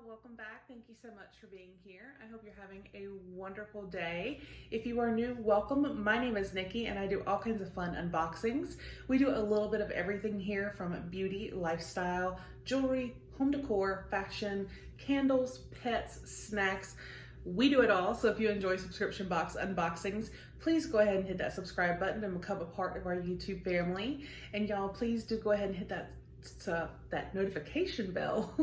welcome back. Thank you so much for being here. I hope you're having a wonderful day. If you are new, welcome. My name is Nikki and I do all kinds of fun unboxings. We do a little bit of everything here, from beauty, lifestyle, jewelry, home decor, fashion, candles, pets, snacks. We do it all. So if you enjoy subscription box unboxings, please go ahead and hit that subscribe button and become a part of our YouTube family. And y'all, please do go ahead and hit that notification bell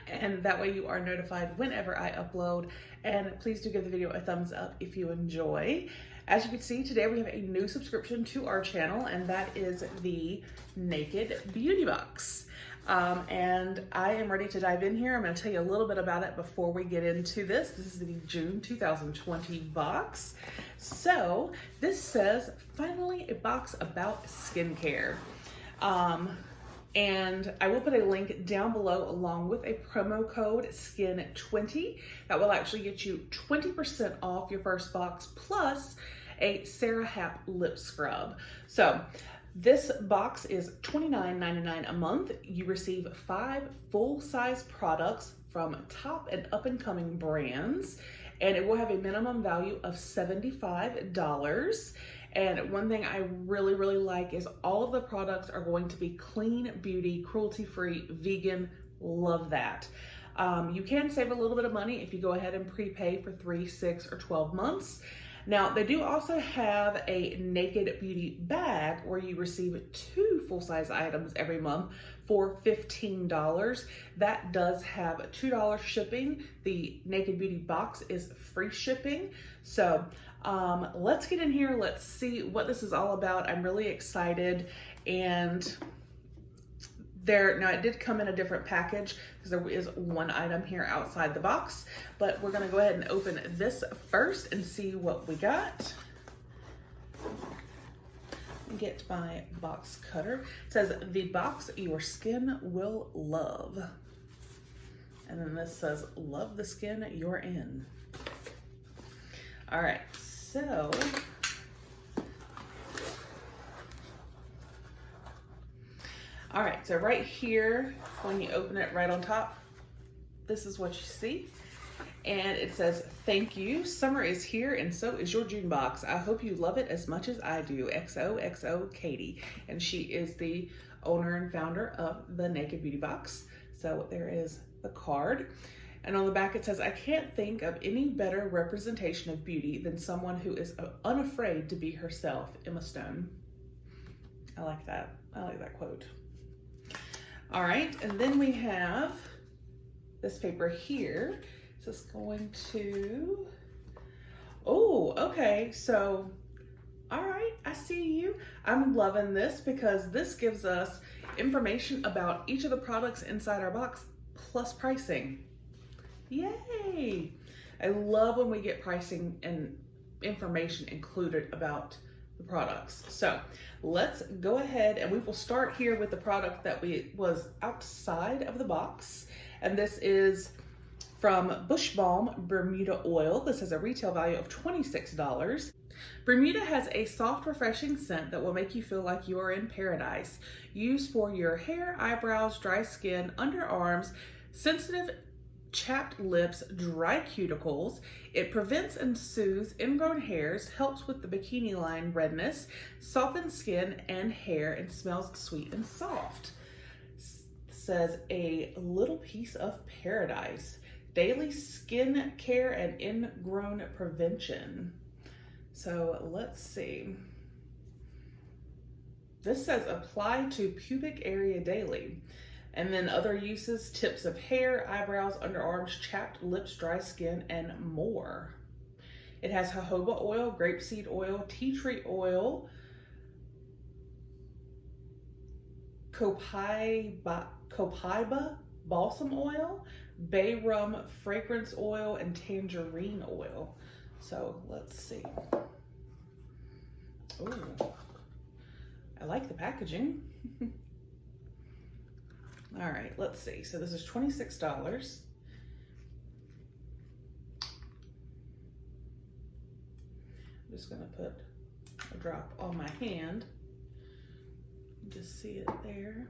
and that way you are notified whenever I upload. And please do give the video a thumbs up if you enjoy. As you can see, today we have a new subscription to our channel, and that is the Naked Beauty Box. And I am ready to dive in here. I'm going to tell you a little bit about it before we get into this. This is the June 2020 box. So this says, finally a box about skincare. And I will put a link down below along with a promo code SKIN20 that will actually get you 20% off your first box plus a Sarah Happ lip scrub. So this box is $29.99 a month. You receive 5 full-size products from top and up-and-coming brands, and it will have a minimum value of $75. And one thing I really like is all of the products are going to be clean beauty, cruelty-free, vegan. Love that. You can save a little bit of money if you go ahead and prepay for 3, 6, or 12 months. Now, they do also have a Naked Beauty bag where you receive 2 full-size items every month for $15. That does have $2 shipping. The Naked Beauty box is free shipping. So let's get in here. Let's see what this is all about. I'm really excited. And now it did come in a different package because there is one item here outside the box, but we're going to go ahead and open this first and see what we got. Get my box cutter. It says, the box your skin will love. And then this says, love the skin you're in. All right, so right here, when you open it right on top, this is what you see. And it says, thank you. Summer is here and so is your June box. I hope you love it as much as I do. XOXO Katie. And she is the owner and founder of the Naked Beauty Box. So there is the card. And on the back it says, I can't think of any better representation of beauty than someone who is unafraid to be herself. Emma Stone. I like that. I like that quote. All right, and then we have this paper here. So it's going to, oh, okay. So, all right, I see you. I'm loving this because this gives us information about each of the products inside our box plus pricing. Yay. I love when we get pricing and information included about the products. So let's go ahead and we will start here with the product that was outside of the box. And this is from Bush Balm Bermuda Oil. This has a retail value of $26. Bermuda has a soft, refreshing scent that will make you feel like you are in paradise. Used for your hair, eyebrows, dry skin, underarms, sensitive chapped lips, dry cuticles. It prevents and soothes ingrown hairs, helps with the bikini line redness, softens skin and hair, and smells sweet and soft. Says a little piece of paradise. Daily skin care and ingrown prevention. So let's see. This says apply to pubic area daily. And then other uses, tips of hair, eyebrows, underarms, chapped lips, dry skin, and more. It has jojoba oil, grapeseed oil, tea tree oil, copaiba balsam oil, bay rum fragrance oil, and tangerine oil. So let's see. Oh, I like the packaging. All right, let's see. So this is $26. I'm just gonna put a drop on my hand. Just see it there.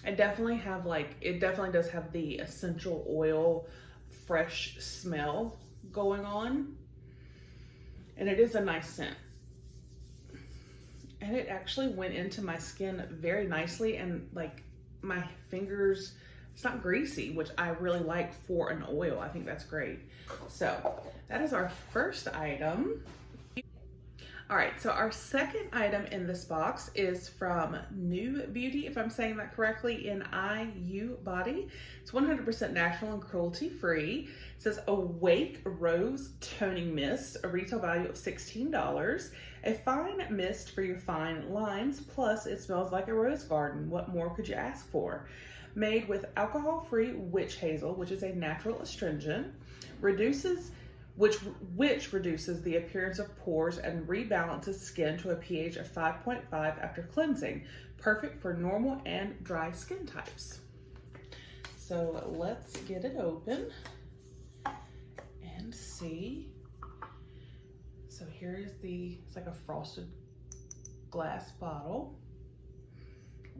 I definitely have like, it definitely does have the essential oil, fresh smell going on. And it is a nice scent. And it actually went into my skin very nicely, and like my fingers, it's not greasy, which I really like for an oil. I think that's great. So that is our first item. All right, so our second item in this box is from New Beauty, if I'm saying that correctly, in IU Body. It's 100% natural and cruelty-free. It says Awake Rose Toning Mist, a retail value of $16. A fine mist for your fine lines, plus it smells like a rose garden. What more could you ask for? Made with alcohol-free witch hazel, which is a natural astringent, which reduces the appearance of pores and rebalances skin to a pH of 5.5 after cleansing. Perfect for normal and dry skin types. So let's get it open and see. So here is it's like a frosted glass bottle.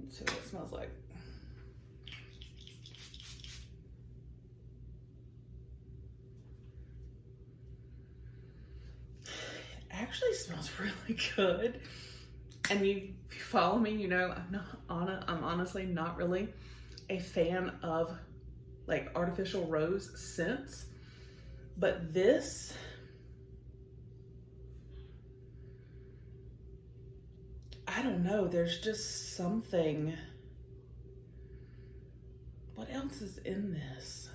Let's see what it smells like. Actually smells really good. And if you follow me, you know I'm honestly not really a fan of like artificial rose scents, but this, I don't know, there's just something. What else is in this?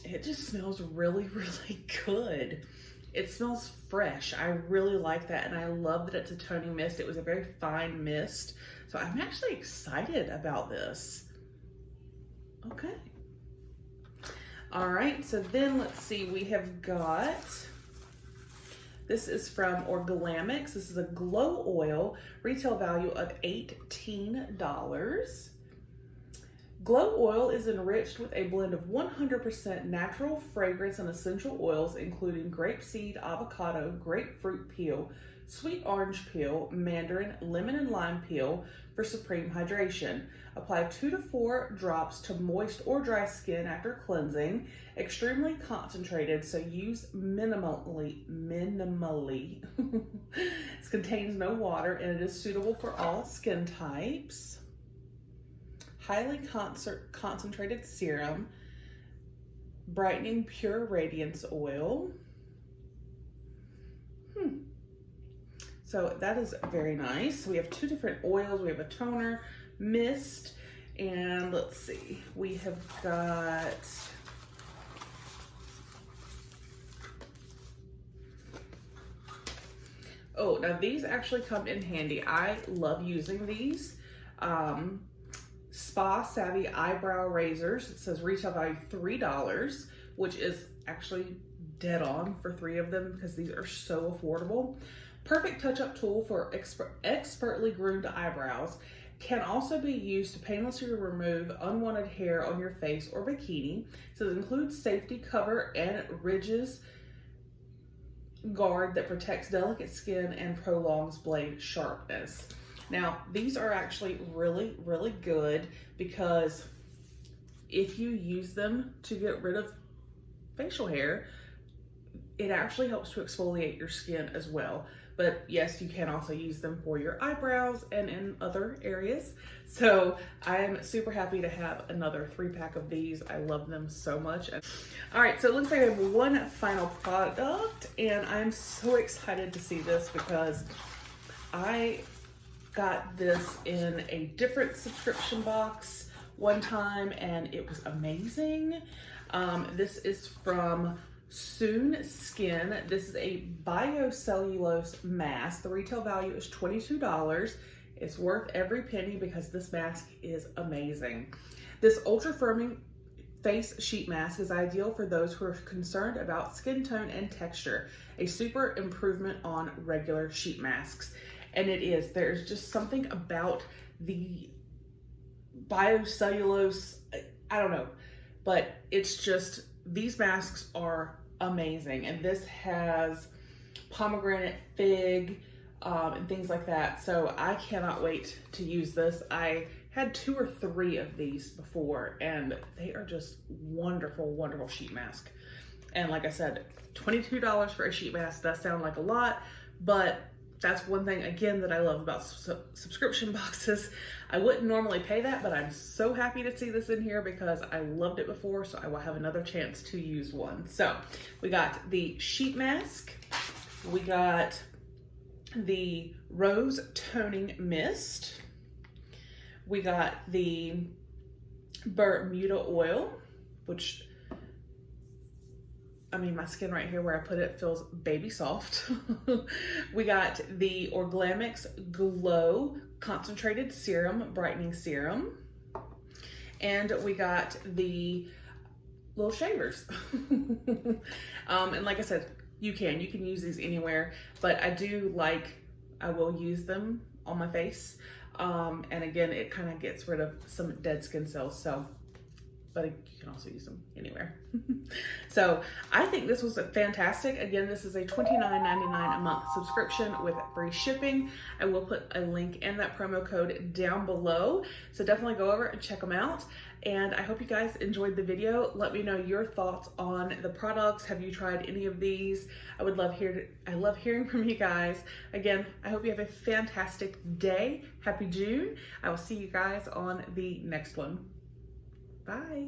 It just smells really, really good. It smells fresh. I really like that, and I love that it's a toning mist. It was a very fine mist, so I'm actually excited about this. Okay. All right, so then let's see, we have got, this is from Orgalamix. This is a glow oil, retail value of $18. Glow oil is enriched with a blend of 100% natural fragrance and essential oils, including grapeseed, avocado, grapefruit peel, sweet orange peel, mandarin, lemon and lime peel for supreme hydration. Apply 2 to 4 drops to moist or dry skin after cleansing. Extremely concentrated, so use minimally. It contains no water, and it is suitable for all skin types. Highly concentrated serum, brightening pure radiance oil. So that is very nice. We have 2 different oils. We have a toner, mist, and let's see, we have got, oh, now these actually come in handy. I love using these. Spa Savvy Eyebrow Razors. It says retail value $3, which is actually dead on for 3 of them because these are so affordable. Perfect touch-up tool for expertly groomed eyebrows. Can also be used to painlessly remove unwanted hair on your face or bikini. So it includes safety cover and ridges guard that protects delicate skin and prolongs blade sharpness. Now, these are actually really, really good because if you use them to get rid of facial hair, it actually helps to exfoliate your skin as well. But yes, you can also use them for your eyebrows and in other areas. So I'm super happy to have another 3-pack of these. I love them so much. All right, so it looks like I have one final product, and I'm so excited to see this because I got this in a different subscription box one time and it was amazing. This is from Soon Skin. This is a biocellulose mask. The retail value is $22. It's worth every penny because this mask is amazing. This ultra firming face sheet mask is ideal for those who are concerned about skin tone and texture. A super improvement on regular sheet masks. And it is, there's just something about the biocellulose, I don't know, but it's just, these masks are amazing. And this has pomegranate, fig, and things like that. So I cannot wait to use this. I had 2 or 3 of these before, and they are just wonderful, wonderful sheet mask. And like I said, $22 for a sheet mask does sound like a lot, but that's one thing, again, that I love about subscription boxes. I wouldn't normally pay that, but I'm so happy to see this in here because I loved it before, so I will have another chance to use one. So we got the sheet mask. We got the Rose Toning Mist. We got the Bermuda Oil, which, I mean, my skin right here where I put it feels baby soft. We got the Orglamix Glow Concentrated Serum Brightening Serum. And we got the little shavers. And like I said, you can use these anywhere, but I will use them on my face. And again, it kind of gets rid of some dead skin cells. But you can also use them anywhere. So I think this was fantastic. Again, this is a $29.99 a month subscription with free shipping. I will put a link and that promo code down below. So definitely go over and check them out. And I hope you guys enjoyed the video. Let me know your thoughts on the products. Have you tried any of these? I love hearing from you guys. Again, I hope you have a fantastic day. Happy June. I will see you guys on the next one. Bye.